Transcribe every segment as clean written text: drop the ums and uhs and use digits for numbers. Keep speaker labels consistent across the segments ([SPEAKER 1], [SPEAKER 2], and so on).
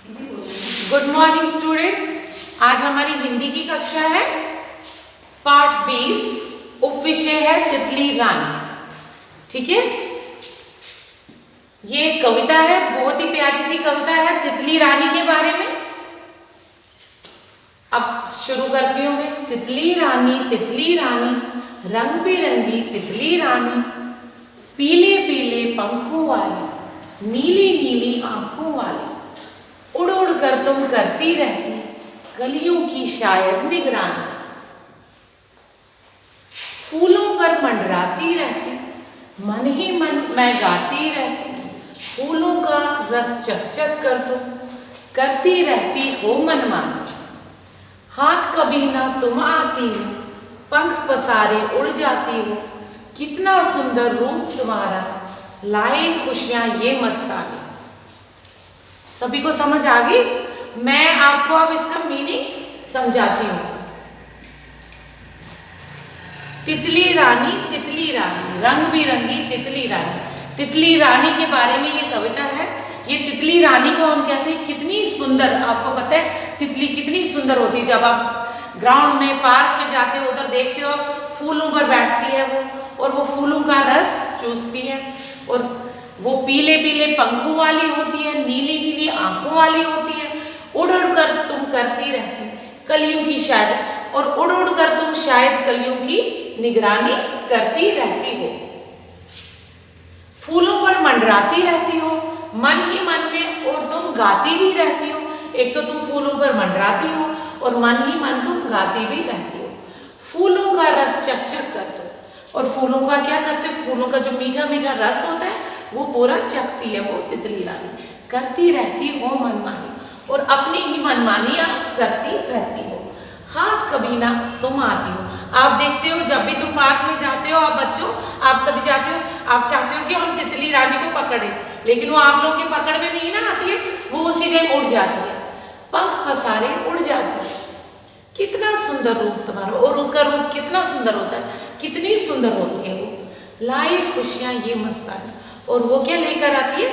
[SPEAKER 1] Good morning students. आज हमारी हिंदी की कक्षा है। पाठ 20, उपविषय है तितली रानी। ठीक है, ये कविता है, बहुत ही प्यारी सी कविता है तितली रानी के बारे में। अब शुरू करती हूं मैं। तितली रानी रंग बिरंगी तितली रानी, पीले पीले पंखों वाली, नीली नीली आंखों वाली, उड़ उड़ कर तुम करती रहती कलियों की शायद निगरानी, फूलों पर मंडराती रहती, मन ही मन मैं गाती रहती, फूलों का रस चकचक कर तुम करती रहती हो मनमानी, हाथ कभी ना तुम आती हो, पंख पसारे उड़ जाती हो, कितना सुंदर रूप तुम्हारा, लाए खुशियां ये मस्तानी। सभी को समझ आ गई? मैं आपको अब इसका मीनिंग समझाती हूँ। तितली रानी रंग बिरंगी तितली रानी के बारे में ये कविता है। ये तितली रानी को हम कहते हैं कितनी सुंदर। आपको पता है तितली कितनी सुंदर होती है। जब आप ग्राउंड में, पार्क में जाते हो, उधर देखते हो फूलों पर बैठती है वो, और वो फूलों का रस चूसती है, और वो पीले पीले पंखों वाली होती है, नीली नीली आंखों वाली होती है, उड़ उड़ कर तुम करती रहती कलियों की शायद, और उड़ उड़ कर तुम शायद कलियों की निगरानी करती रहती हो, फूलों पर मंडराती रहती हो मन ही मन में, और तुम गाती भी रहती हो। एक तो तुम फूलों पर मंडराती हो और मन ही मन तुम गाती भी रहती हो। फूलों का रस चकचक कर दो, और फूलों का क्या करते हो, फूलों का जो मीठा मीठा रस होता है वो पूरा चखती है वो तितली रानी, करती रहती हो मनमानी, और अपनी ही मनमानियां करती रहती हो, हाथ कभी ना तुम आती हो। आप देखते हो जब भी तुम पार्क में जाते हो, आप बच्चों आप सभी जाते हो, आप चाहते हो कि हम तितली रानी को पकड़े, लेकिन वो आप लोगों के पकड़ में नहीं ना आती है, वो उसी टाइम उड़ जाती है, पंख पसारे उड़ जाती है। कितना सुंदर रूप तुम्हारा, और उसका रूप कितना सुंदर होता है, कितनी सुंदर होती है वो, लाई खुशियां ये मस्तानी, और वो क्या लेकर आती है,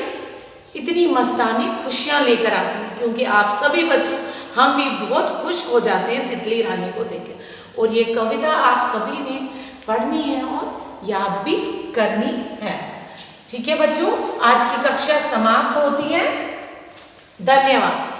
[SPEAKER 1] इतनी मस्तानी खुशियां लेकर आती है। क्योंकि आप सभी बच्चों, हम भी बहुत खुश हो जाते हैं तितली रानी को देख। और ये कविता आप सभी ने पढ़नी है और याद भी करनी है। ठीक है बच्चों, आज की कक्षा समाप्त होती है। धन्यवाद।